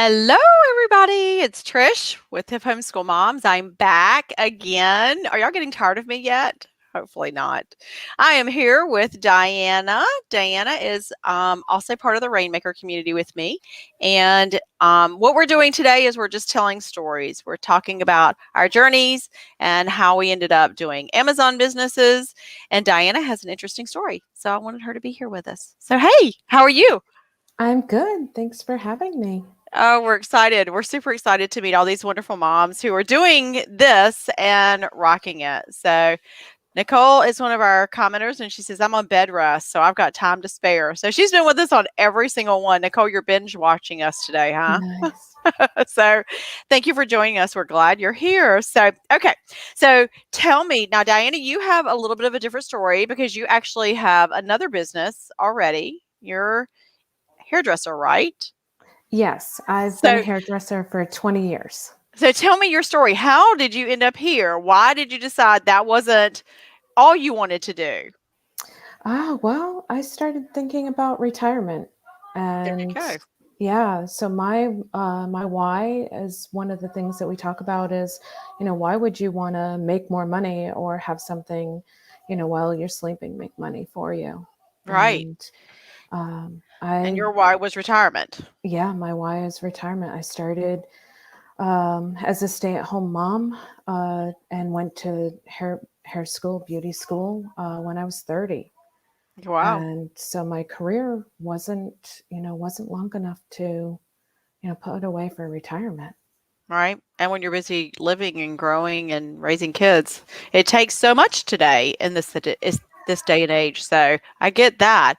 Hello, everybody. It's Trish with Hip Homeschool Moms. I'm back again. Are y'all getting tired of me yet? Hopefully not. I am here with Diana. Diana is also part of the Rainmaker community with me. And what we're doing today is we're just telling stories. We're talking about our journeys and how we ended up doing Amazon businesses. And Diana has an interesting story. So I wanted her to be here with us. So, hey, how are you? I'm good. Thanks for having me. Oh, we're excited. We're super excited to meet all these wonderful moms who are doing this and rocking it. So, Nicole is one of our commenters, and she says, I'm on bed rest, so I've got time to spare. So, she's been with us on every single one. Nicole, you're binge watching us today, huh? Nice. So, thank you for joining us. We're glad you're here. So, okay. So, tell me now, Diana, you have a little bit of a different story because you actually have another business already. You're a hairdresser, right? Yes, I've been a So, hairdresser for 20 years. So tell me your story. How did you end up here? Why did you decide that wasn't all you wanted to do? Well, I started thinking about retirement, There you and go. yeah, so my why is one of the things that we talk about is, why would you want to make more money or have something, while you're sleeping, make money for you? Right. And And I your why was retirement. yeah, my why is retirement. I started as a stay-at-home mom and went to hair school, beauty school when I was 30. Wow. And so my career wasn't long enough to, put away for retirement. Right. And when you're busy living and growing and raising kids, it takes so much today in this day and age. So I get that.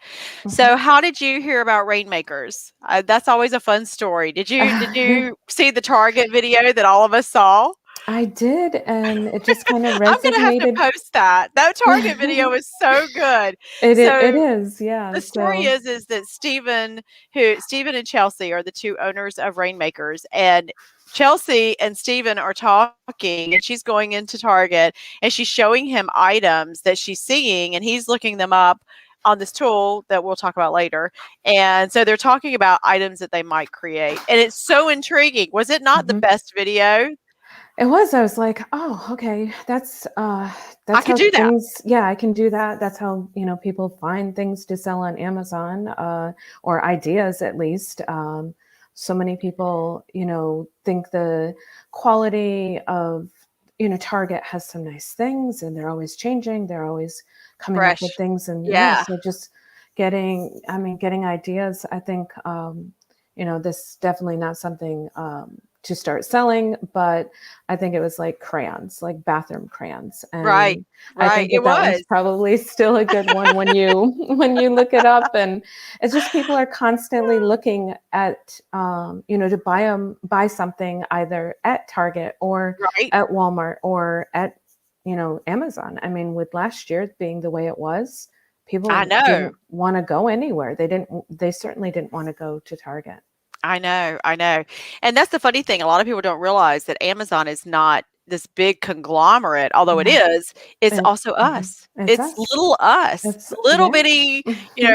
So Mhm. how did you hear about Rainmakers? That's always a fun story. Did you see the Target video that all of us saw? I did, and it just kind of I'm gonna have to resonated. post that. That Target video is so good. It So is, yeah. the story So is that Stephen and Chelsea are the two owners of Rainmakers, and Chelsea and Stephen are talking, and she's going into Target and she's showing him items that she's seeing, and he's looking them up on this tool that we'll talk about later. And so they're talking about items that they might create. And it's so intriguing. Was it not the mhm. best video? It was. I was like, oh, okay, I that's could how do that. things. Yeah, I can do that. That's how people find things to sell on Amazon, or ideas at least. So many people, think the quality of Target has some nice things, and they're always changing. They're always coming up with Fresh. things, and yeah, Yeah. so just getting ideas. I think this definitely not something to start selling, but I think it was like crayons, like bathroom crayons, Right. and I Right. think It that one's was. probably still a good one when you when you look it up. And it's just people are constantly looking at to buy something either at Target or Right. at Walmart or at Amazon. I mean, with last year being the way it was, I people know. didn't want to go anywhere. They certainly didn't want to go to Target. I know. I know. And that's the funny thing. A lot of people don't realize that Amazon is not this big conglomerate, although it Yeah. is, it's And also mhm. us. It's It's us. little us, It's little yeah. bitty,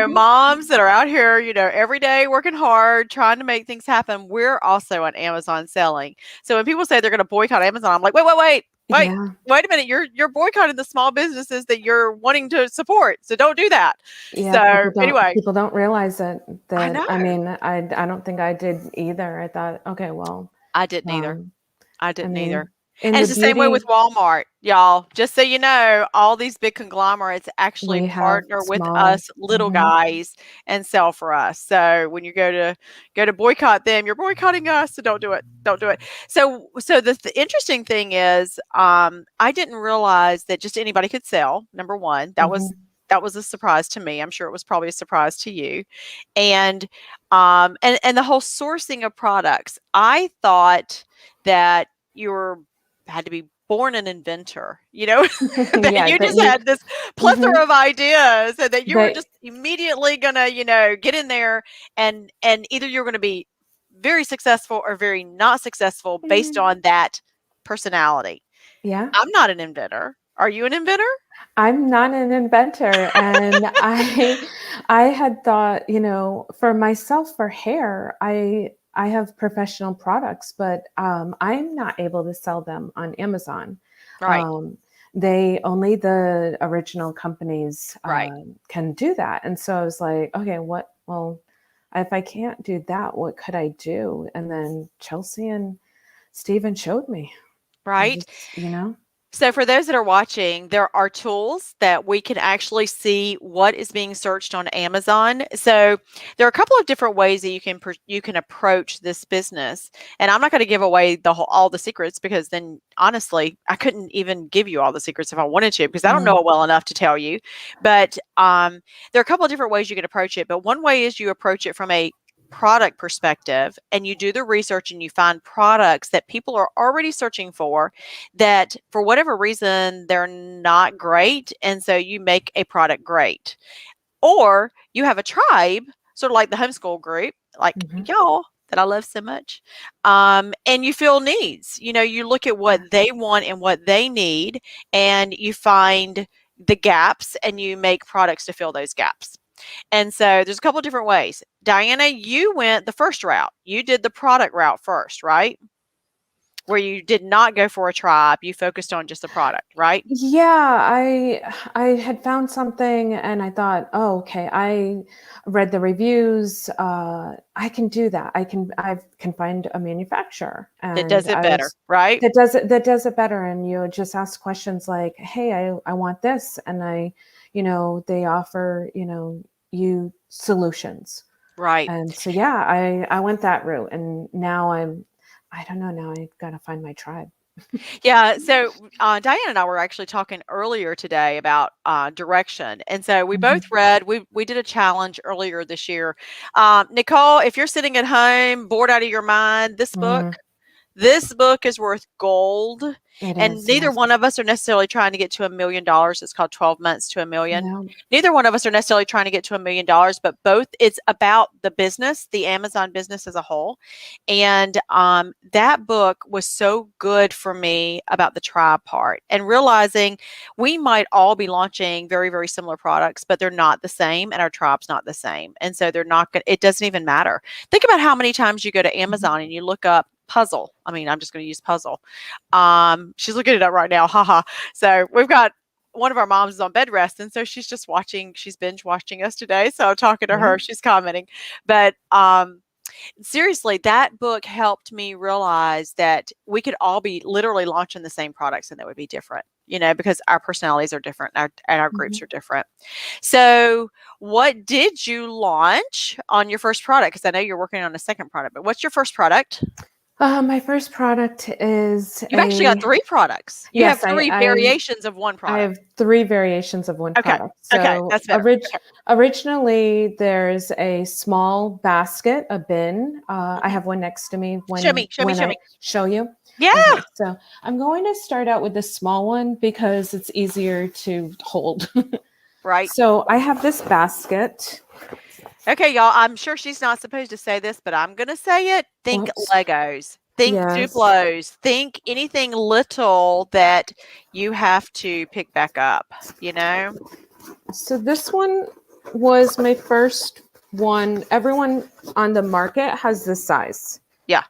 moms that are out here, every day working hard, trying to make things happen. We're also on Amazon selling. So when people say they're going to boycott Amazon, I'm like, wait, Yeah. wait a minute. You're boycotting the small businesses that you're wanting to support. So don't do that. Yeah, So anyway, people don't realize I that know. I mean, I don't think I did either. I thought, okay, well, I didn't either. um, I I didn't either. mean, in And the it's the same way with beauty, Walmart, y'all. Just so you know, all these big conglomerates actually we have partner with small. us little Mhm. guys and sell for us. So when you go to boycott them, you're boycotting us. So don't do it. Don't do it. So the interesting thing is, I didn't realize that just anybody could sell. Number one, Mhm. that was a surprise to me. I'm sure it was probably a surprise to you. And the whole sourcing of products. I thought that you were had to be born an inventor, that Yeah, you that just you had this mhm. plethora of ideas and that you were That just immediately gonna, get in there and either you're gonna be very successful or very not successful based mm, on that personality. yeah. I'm not an inventor. Are you an inventor? I'm not an inventor, and I had thought, for myself for hair, I have professional products, but I'm not able to sell them on Amazon. Right. Um, they only the original companies Right. can do that. And so I was like, okay, what? Well, if I can't do that, what could I do? And then Chelsea and Steven showed me. I Right. just, you know. So, for those that are watching, there are tools that we can actually see what is being searched on Amazon. So, there are a couple of different ways that you can approach this business. And I'm not going to give away all the secrets, because then honestly, I couldn't even give you all the secrets if I wanted to, because I don't know Mm, it well enough to tell you. But there are a couple of different ways you can approach it. But one way is you approach it from a product perspective, and you do the research and you find products that people are already searching for, that for whatever reason they're not great, and so you make a product great. Or you have a tribe, sort of like the homeschool group, like mhm. y'all that I love so much, and you fill needs. You look at Yeah. what they want and what they need, and you find the gaps and you make products to fill those gaps. And so there's a couple of different ways. Diana, you went the first route. You did the product route first, right? Where you did not go for a tribe, you focused on just the product, right? Yeah, I had found something and I thought, oh, okay, I read the reviews. I can do that. I can find a manufacturer, That and does it I better, was right? that does it better. And you just ask questions like, hey, I want this, and they offer you solutions. Right. And so yeah, I went that route, and now I don't know, now I gotta find my tribe. Yeah. So Diane and I were actually talking earlier today about direction, and so we both Mhm. read. We did a challenge earlier this year. Nicole, if you're sitting at home bored out of your mind, Mm, this book is worth gold, it and is, neither yes. one of us are necessarily trying to get to $1 million. It's called 12 Months to a Million. No. Neither one of us are necessarily trying to get to $1 million, but both, it's about the business, the Amazon business as a whole. And that book was so good for me about the tribe part, and realizing we might all be launching very, very similar products, but they're not the same, and our tribe's not the same. And so they're not going to, it doesn't even matter. Think about how many times you go to Mhm. Amazon and you look up puzzle. I mean, I'm just going to use puzzle. She's looking it up right now. Haha. So we've got one of our moms is on bed rest, and so she's just watching. She's binge watching us today. So I'm talking to Yeah. her. She's commenting, but seriously, that book helped me realize that we could all be literally launching the same products, and that would be different. Because our personalities are different, and our groups Mhm. are different. So, what did you launch on your first product? Because I know you're working on a second product, but what's your first product? My first product is You've actually got 3 products. You have yes, I 3 variations of one I product. have 3 variations of one Okay. product. Okay, So, that's better. Okay. originally, there's a small basket, a bin. I Mhm. have one next to me Show me, show me, when show I me. show you. Yeah, Okay, so I'm going to start out with the small one because it's easier to hold. right. So, I have this basket. Okay, y'all, I'm sure she's not supposed to say this, but I'm gonna say it. Think Whoops. Legos. Think Yes. Duplos. Think anything little that you have to pick back up, you know? So this one was my first one. Everyone on the market has this size. Yeah,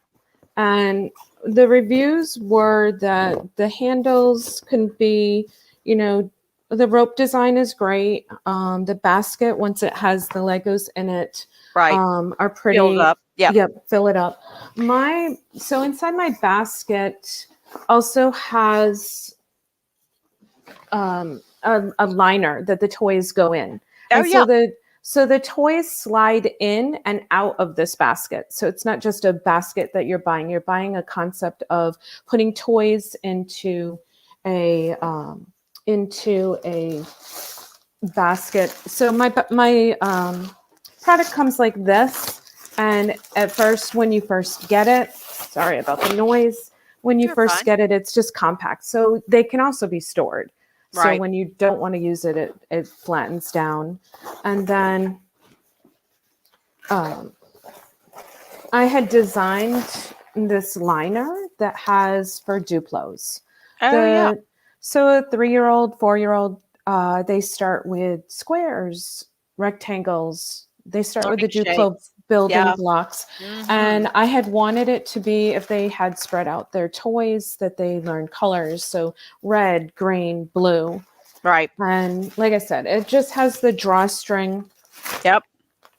And the reviews were that the handles can be, you know, the rope design is great. The basket, once it has the Legos in it, right. are Filled pretty. up. Yep. Yep, fill it up. So inside my basket also has a liner that the toys go in, Oh, and so yeah. the toys slide in and out of this basket. So it's not just a basket that you're buying. You're buying a concept of putting toys into a basket. So my product comes like this, and at first, when you first get it, sorry about the noise. When you You're first fine. get it, it's just compact. So they can also be stored. So Right. when you don't want to use it, it flattens down. And then um, I had designed this liner that has for Duplos. Oh, yeah. The so a 3-year-old, 4-year-old, they start with squares, rectangles. They start with Learning the Duplo shapes. building Yeah. blocks. Hmm. And I had wanted it to be, if they had spread out their toys, that they learn colors. So red, green, blue. Right. And like I said, it just has the drawstring. Yep.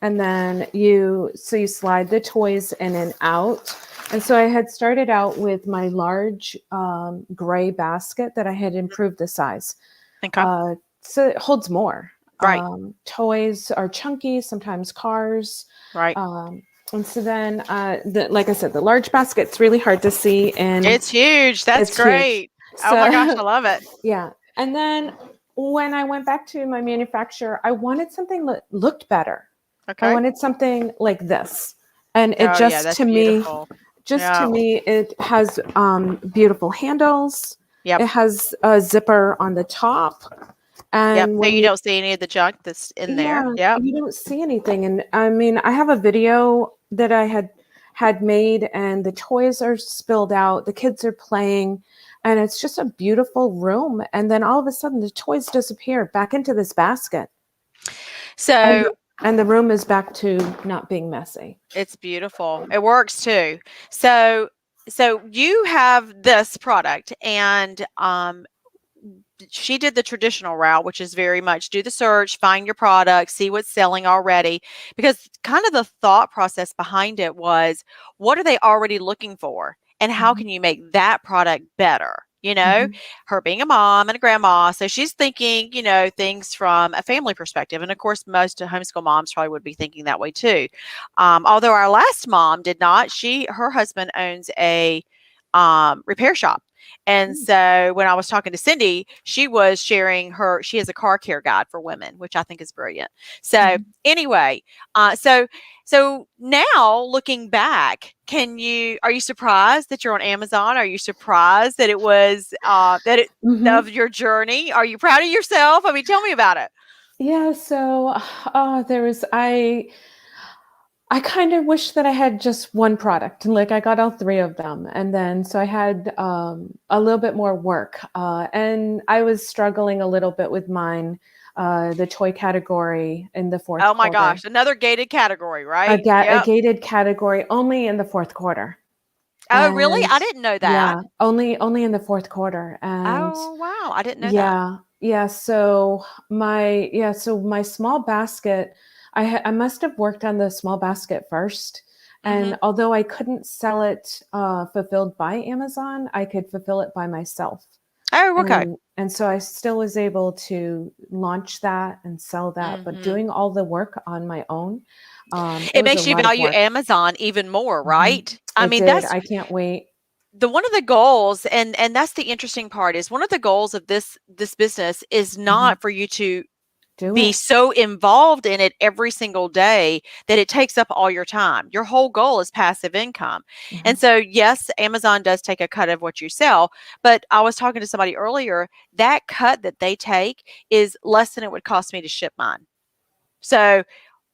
And then you slide the toys in and out. And so I had started out with my large gray basket that I had improved the size. Okay. So it holds more. Right. Toys are chunky, sometimes cars. Right. And so then, like I said, the large basket's really hard to see, and It's huge. That's it's huge. great. Oh my gosh, So I love it. yeah. And then when I went back to my manufacturer, I wanted something that looked better. I Okay. wanted something like this. And it Oh yeah, just that's to me, beautiful. just to Yeah. me, it has beautiful handles. Yep. It has a zipper on the top. Yep. And So when you you, don't see any of the junk that's in there. yeah, Yep. you don't see anything. And I mean, I have a video that I had made, and the toys are spilled out. The kids are playing, and it's just a beautiful room. And then all of a sudden, the toys disappear back into this basket, and So and the room is back to not being messy. it's beautiful. It works too. So you have this product, and she did the traditional route, which is very much do the search, find your product, see what's selling already. Because kind of the thought process behind it was, what are they already looking for? And how Mhm, can you make that product better? mhm, Her being a mom and a grandma. So she's thinking, things from a family perspective. And of course, most homeschool moms probably would be thinking that way too. Although our last mom did not, her husband owns a repair shop. And mm, so when I was talking to Cindy, she was sharing she has a car care guide for women, which I think is brilliant. So mhm. anyway, so now looking back, are you surprised that you're on Amazon? Are you surprised that it was, of Mhm. your journey? Are you proud of yourself? I mean, tell me about it. Yeah, so there was I kind of wish that I had just one product, and like I got all three of them, and then so I had a little bit more work, and I was struggling a little bit with mine, the toy category in the fourth Oh my quarter, gosh, another gated category, right? a Yep. gated category only in the fourth quarter, Oh, really? and I didn't know that. yeah, only in the fourth quarter, and Oh, wow. I didn't know that. yeah, yeah. So my small basket, I must have worked on the small basket first, Mhm. and although I couldn't sell it fulfilled by Amazon, I could fulfill it by myself, Oh, okay. and so I still was able to launch that and sell that. But Mhm. doing all the work on my own, it It was a makes you lot of value work. Amazon even more, Mhm. right? I It mean, did. that's I can't wait. the one of the goals, and that's the interesting part, is one of the goals of this business is Mhm. not for you to Do be it. so involved in it every single day that it takes up all your time. Your whole goal is passive income. Mhm. And so, yes, Amazon does take a cut of what you sell, but I was talking to somebody earlier, that cut that they take is less than it would cost me to ship mine. So,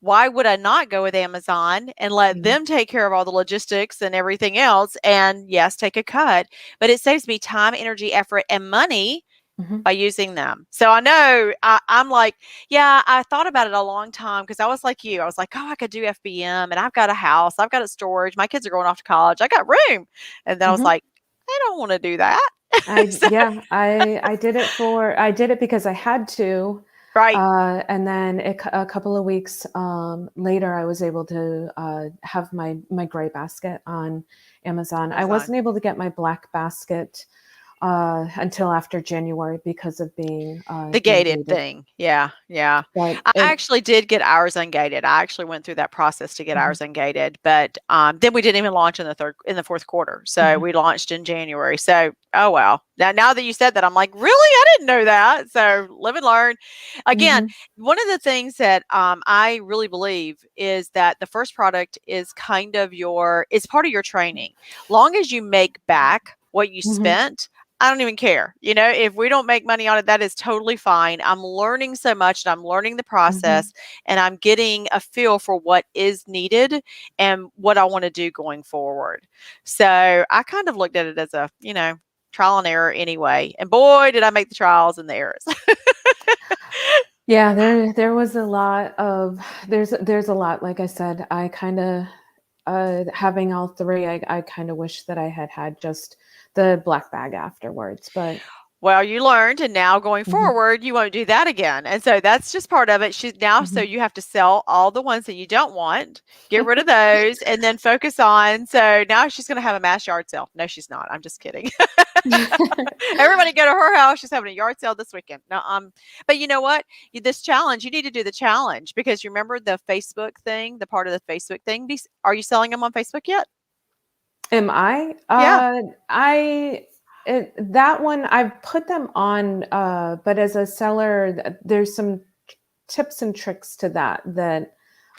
why would I not go with Amazon and let Yeah. them take care of all the logistics and everything else? And yes, take a cut, but it saves me time, energy, effort, and money Mhm. by using them. So I know I'm like, yeah, I thought about it a long time because I was like you. I was like, oh, I could do FBM, and I've got a house, I've got a storage, my kids are going off to college, I got room. And then I was Mhm. like, I don't want to do that. I So, yeah, I did it because I had to, right. and then a couple of weeks later, I was able to have my gray basket on Amazon. I Amazon. wasn't able to get my black basket until after January because of being The gated gated. thing. Yeah, yeah. But I it, actually did get ours ungated. I actually went through that process to get mhm, ours ungated, but, then we didn't even launch in the 4th quarter. So mhm, we launched in January. So, oh, well. Now that you said that, I'm like, "Really? I didn't know that." So live and learn. Again, mhm, one of the things that, I really believe is that the first product is it's part of your training. Long as you make back what you mhm, spent, I don't even care. If we don't make money on it, that is totally fine. I'm learning so much and I'm learning the mhm. process and I'm getting a feel for what is needed and what I want to do going forward. So I kind of looked at it as trial and error anyway. And boy, did I make the trials and the errors. Yeah, there was a lot of there's a lot. Like I said, I kind of having all three. I kind of wish that I had just the black bag afterwards, but Well, you learned, and now going mhm, forward, you won't do that again. And so that's just part of it. She's now, so mhm. you have to sell all the ones that you don't want, get rid of those, and then focus on. So now she's going to have a mass yard sale. No, she's not. I'm just kidding. Everybody go to her house. She's having a yard sale this weekend. No, but you know what? This challenge, you need to do the challenge because you remember the Facebook thing, the part of the Facebook thing. Are you selling them on Facebook yet? Am I? Yeah. That one I've put them on, but as a seller, there's some tips and tricks to that.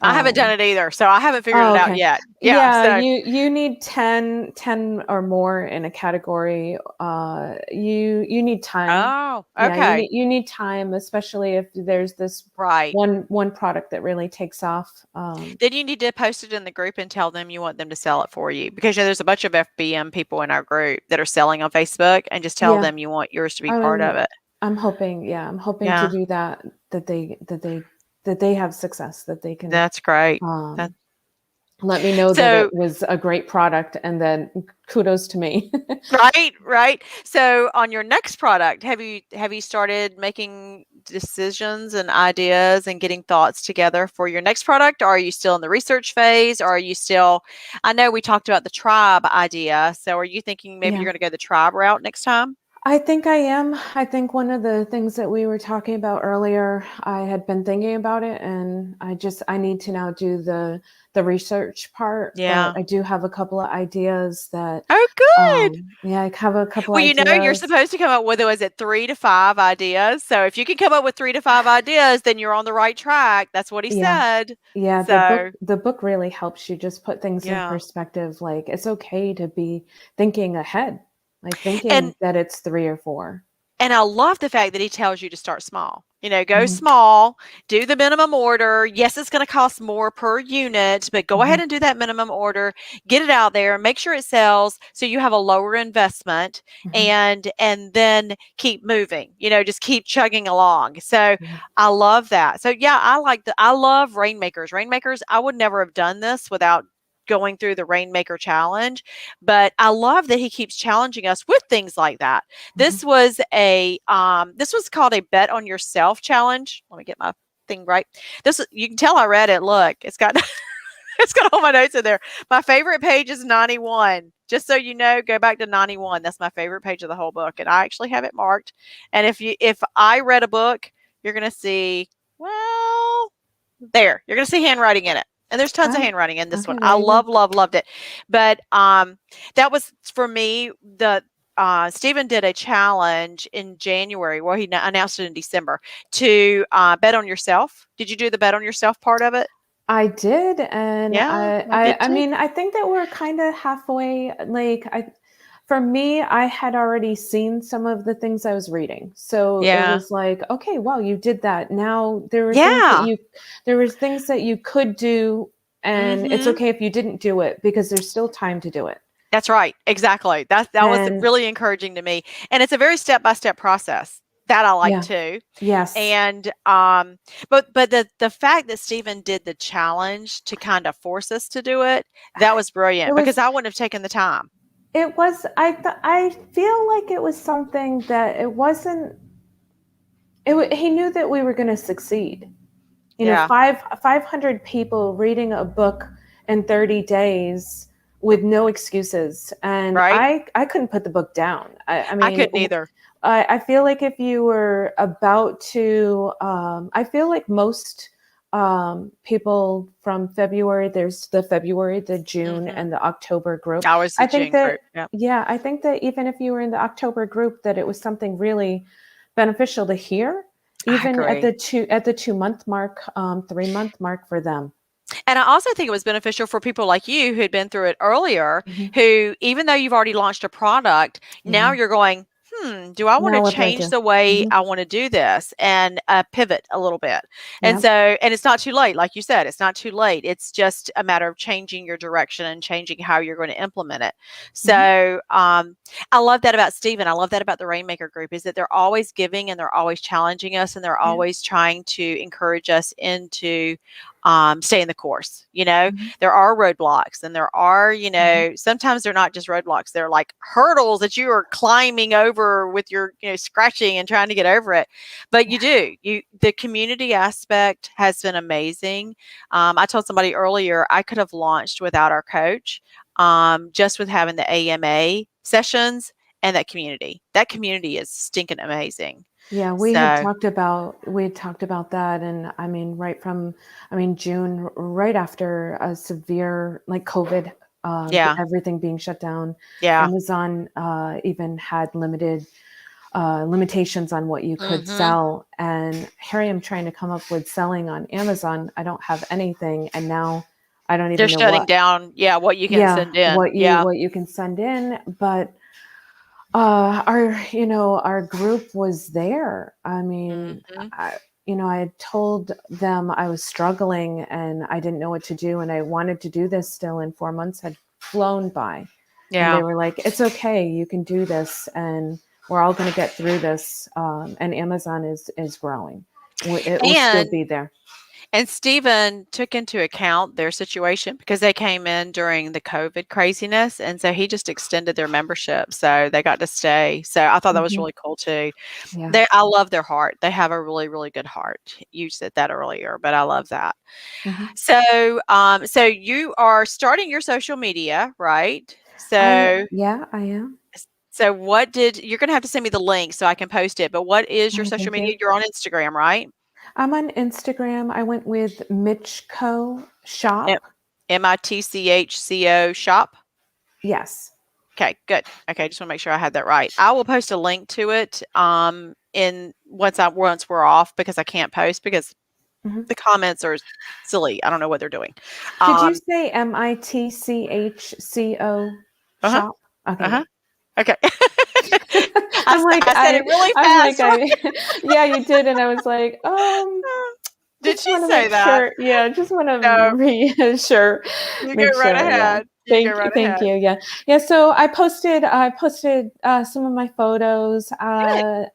I haven't done Um, it either. So I haven't figured oh, it out okay. yet. Yeah. Yeah, So, you need ten or more in a category. You need time. oh, Yeah, you okay. need time, especially if there's this Right. one product that really takes off. Then you need to post it in the group and tell them you want them to sell it for you because there's a bunch of FBM people in our group that are selling on Facebook and just tell Yeah, them you want yours to be part I'm of it. I'm hoping, yeah, I'm hoping to Yeah, do that, that they have success, that they can, that's great. That um, let me know that it so was a great product, and then kudos to me. right, right. So on your next product, have you started making decisions and ideas and getting thoughts together for your next product? Or are you still in the research phase? Or are you still, I know we talked about the tribe idea. So are you thinking maybe you're Yeah. going to go the tribe route next time? I think I am. I think one of the things that we were talking about earlier, I had been thinking about it, and I need to now do the research part, but Yeah. I do have a couple of ideas that, Oh, good. yeah, I have a couple Well, you're ideas. supposed to come up with, was it 3 to 5 ideas? So if you can come up with 3 to 5 ideas, then you're on the right track. That's what he Yeah. said. Yeah, So, the book really helps you just put things in yeah. perspective. Like, it's okay to be thinking ahead, like And thinking that it's 3 or 4. I love the fact that he tells you to start small. Go Mhm, small, do the minimum order. Yes, it's going to cost more per unit, but go ahead mhm, and do that minimum order. Get it out there, make sure it sells so you have a lower investment mhm. and then keep moving. Just keep chugging along. So Yeah. I love that. So yeah, I love Rainmakers. Rainmakers, I would never have done this without going through the Rainmaker challenge, but I love that he keeps challenging us with things like that. Mhm. This was called a bet on yourself challenge. Let me get my thing right. You can tell I read it. Look, it's got it's got all my notes in there. My favorite page is 91. Just so you know, go back to 91. That's my favorite page of the whole book. And I actually have it marked. And if I read a book, you're gonna see, well, there, you're gonna see handwriting in it. And there's tons of Oh, handwriting in this one. okay, I there you go. loved it. But that was for me the Stephen did a challenge in January. Well, he announced it in December to bet on yourself. Did you do the bet on yourself part of it? I did, and Yeah, I did I too. mean, I think that we're kinda halfway, like, for me, I had already seen some of the things I was reading, so it Yeah. was like, "Okay, well, you did that." Now Yeah. there was things that you could do, and it's Mhm. okay if you didn't do it because there's still time to do it. That's right. Exactly. That was And really encouraging to me. And it's a very step-by-step process. That I like yeah. too. Yes. And but the fact that Stephen did the challenge to kind of force us to do it, that was It brilliant because was I wouldn't have taken the time. I feel like it was something that it wasn't he knew that we were gonna succeed. You know, Yeah. 500 people reading a book in 30 days with no excuses, and Right? I couldn't put the book down. I I mean, couldn't either. I feel like if you were about to, I feel like most people from February, there's the February, the June, Mhm. and the October group. I was the I think June group. that, Yeah. yeah, I think that even if you were in the October group, that it was something really beneficial to hear, I even agree. at the 2 month mark, 3 month mark for them. And I also think it was beneficial for people like you who'd been through it earlier, Mhm. who even though you've already launched a product, now Yeah. you're going, do I want Now to what do I change do? the way Hmm. I want to do this and pivot a little bit? And Yep. so, and it's not too late. Like you said, it's not too late. It's just a matter of changing your direction and changing how you're going to implement it. Hmm. So, I love that about Stephen. I love that about the Rainmaker group is that they're always giving and they're always challenging us and they're Yeah. always trying to encourage us into staying the course. Hmm. There are roadblocks and there are, Hmm. sometimes they're not just roadblocks. They're like hurdles that you are climbing over with your, scratching and trying to get over it. But Yeah. the community aspect has been amazing. I told somebody earlier I could have launched without our coach, just with having the AMA sessions and that community. That community is stinking amazing. Yeah, So, we had talked about that, and I mean, June, right after a severe like COVID, yeah. everything being shut down, Yeah. Amazon even had limitations on what you could Mhm. sell, and here I am trying to come up with selling on Amazon. I don't have anything, and now I don't They're even know shutting what. down, yeah, what you can Yeah, send in. Yeah. what you can send in, but our group was there. I mean, Mhm. I had told them I was struggling and I didn't know what to do and I wanted to do this still, and 4 months had flown by, and they Yeah. were like, it's okay, you can do this, and we're all going to get through this. And Amazon is growing. It will still And be there. and Stephen took into account their situation because they came in during the COVID craziness, and so he just extended their membership, so they got to stay. So I thought that was Hmm. really cool too. Yeah. I love their heart. They have a really, really good heart. You said that earlier, but I love that. Hmm. So you are starting your social media, right? I am. So what did you're gonna have to send me the link so I can post it, but what is your Oh, social thank media? you. You're on Instagram, right? I'm on Instagram. I went with Mitchco M Shop. MITCHCO shop? Yes. Okay, good. Okay, just wanna make sure I had that right. I will post a link to it, in once we're off because I can't post because Mhm. the comments are silly. I don't know what they're doing. Did you Um say Mitchco Uh-huh, shop? Okay, uh-huh. Okay. yeah. I'm like, I said it really I'm like, fast, right? yeah, you did, and I was like, Did just she want to say make that? sure. Yeah, just want to No, reassure, you go make right sure. Yeah. ahead. You go right Thank ahead. you. Yeah, yeah. So I posted some of my photos. Good.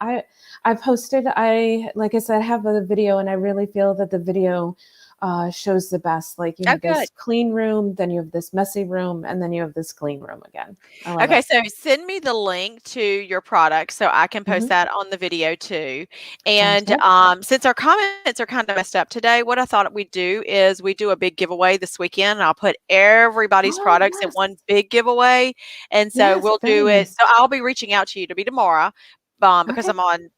I posted. Like I said, I have a video, and I really feel that the video shows the best. Like you Oh, have good. this clean room, then you have this messy room, and then you have this clean room again. I love Okay, it. so send me the link to your product so I can post Hmm. that on the video too. Sounds And good. since our comments are kind of messed up today, what I thought we'd do is we do a big giveaway this weekend. And I'll put everybody's Oh products in yes, one big giveaway. And so yes, we'll very do it. nice. So I'll be reaching out to you to be tomorrow, because Okay, I'm on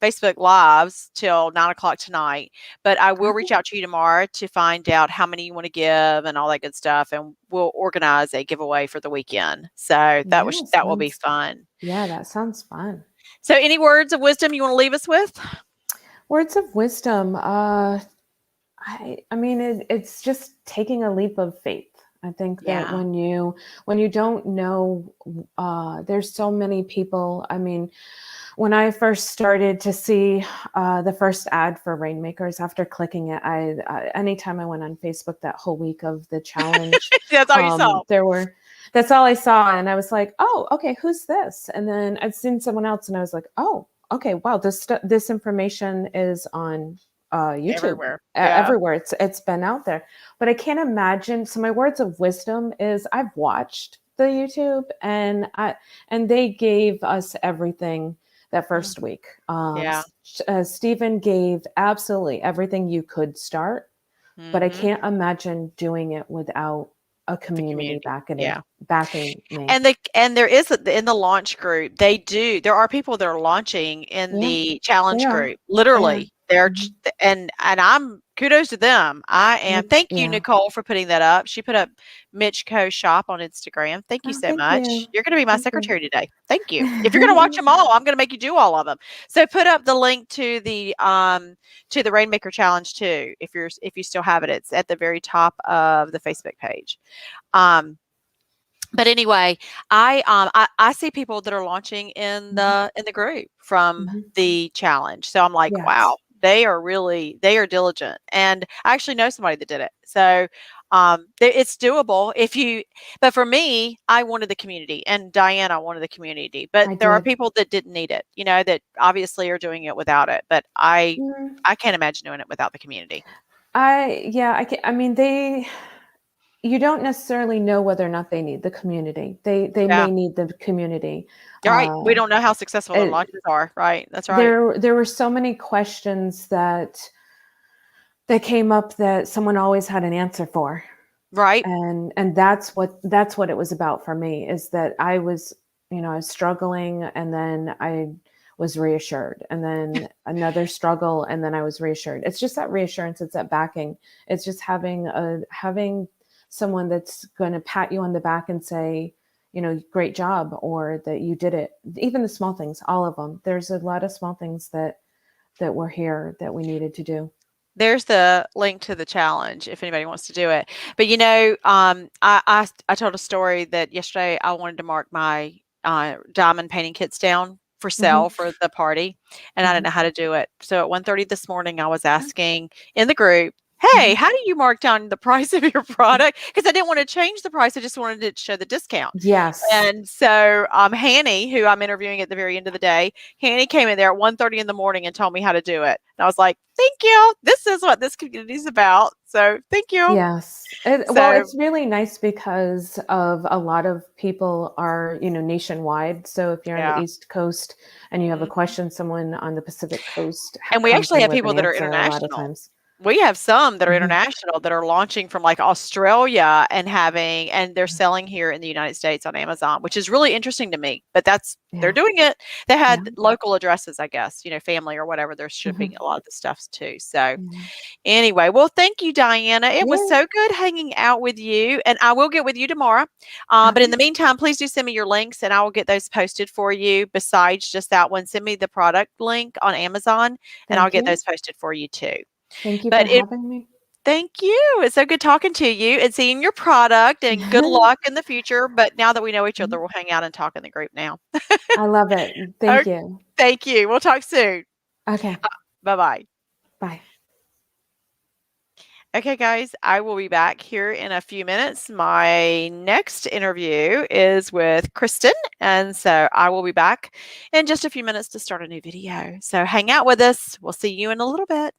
Facebook Lives till 9 o'clock tonight. But I will reach okay. out to you tomorrow to find out how many you want to give and all that good stuff, and we'll organize a giveaway for the weekend. So Yeah, that will be fun. that sounds fun. So, any words of wisdom you want to leave us with? Words of wisdom. I mean, it's just taking a leap of faith. I think that Yeah. when you don't know, there's so many people. I mean, when I first started to see the first ad for Rainmakers, after clicking it, anytime I went on Facebook that whole week of the challenge, That's all you saw. that's all I saw, and I was like, oh, okay, who's this? And then I'd seen someone else, and I was like, oh, okay, wow, this information is on YouTube, Everywhere. Yeah. everywhere. It's been out there, but I can't imagine. So my words of wisdom is I've watched the YouTube, and they gave us everything that first Mhm. week. Yeah. Stephen gave absolutely everything you could start, but I Mhm. can't imagine doing it without a The community community. Yeah. backing me. And there is in the launch group, there are people that are launching in Yeah, the they challenge are. group. They are. Literally, Mhm. and I'm kudos to them. I am. Thank you, Yeah. Nicole, for putting that up. She put up Mitch Co. Shop on Instagram. Thank you Oh, so thank much. you. You're going to be my Thank you. secretary today. Thank you. If you're going to watch them all, I'm going to make you do all of them. So put up the link to the Rainmaker Challenge too. If you still have it, it's at the very top of the Facebook page. Um, But anyway, I see people that are launching Mhm. in the group from Mhm. the challenge. So I'm like, Yes, wow, they are diligent. And I actually know somebody that did it. So it's doable if you. But for me, I wanted the community, and Diana wanted the community. But I there are did. people that didn't need it. That obviously are doing it without it. But Mm, I can't imagine doing it without the community. I mean, you don't necessarily know whether or not they need the community. They Yeah, may need the community. you're right. We Uh, don't know how successful their it, launches are. Right. That's right. there were so many questions that came up that someone always had an answer for. Right. And that's what it was about for me, is that I was struggling, and then I was reassured, and then another struggle, and then I was reassured. It's just that reassurance, it's that backing. It's just having someone that's going to pat you on the back and say, great job, or that you did it. Even the small things, all of them. There's a lot of small things that were here that we needed to do. There's the link to the challenge if anybody wants to do it. But I told a story that yesterday I wanted to mark my diamond painting kits down for Hmm. sale for the party, and I didn't Hmm. know how to do it. So at 1:30 this morning, I was asking in the group, "Hey, Hmm. how do you mark down the price of your product?" Because I didn't want to change the price; I just wanted it to show the discount. Yes. And so, Hanny, who I'm interviewing at the very end of the day, Hanny came in there at 1:30 in the morning and told me how to do it. And I was like, "Thank you. This is what this community is about. So, thank you." Yes. Well, So, it's really nice because of a lot of people are, nationwide. So if you're on the yeah. East Coast and you have a Mhm. question, someone on the Pacific Coast And we comes actually in have with an people that are answer a lot of international. times. We have some that are Hmm. international that are launching from like Australia and they're selling here in the United States on Amazon, which is really interesting to me. But they're Yeah. doing it. They Yeah. had local addresses, I guess, family or whatever. They're shipping Hmm. a lot of the stuffs too. So Yeah. anyway, well, thank you, Diana. It was Yeah. so good hanging out with you, and I will get with you tomorrow. But in Okay. the meantime, please do send me your links, and I will get those posted for you. Besides just that one, send me the product link on Amazon, and I'll Thank get you. those posted for you too. Thank you for But having me. thank you. It's so good talking to you and seeing your product, and good luck in the future. But now that we know each other, we'll hang out and talk in the group now. I love it. Thank Okay, you. thank you. We'll talk soon. Okay. Bye bye. Bye. Okay, guys, I will be back here in a few minutes. My next interview is with Kristen, and so I will be back in just a few minutes to start a new video. So hang out with us. We'll see you in a little bit.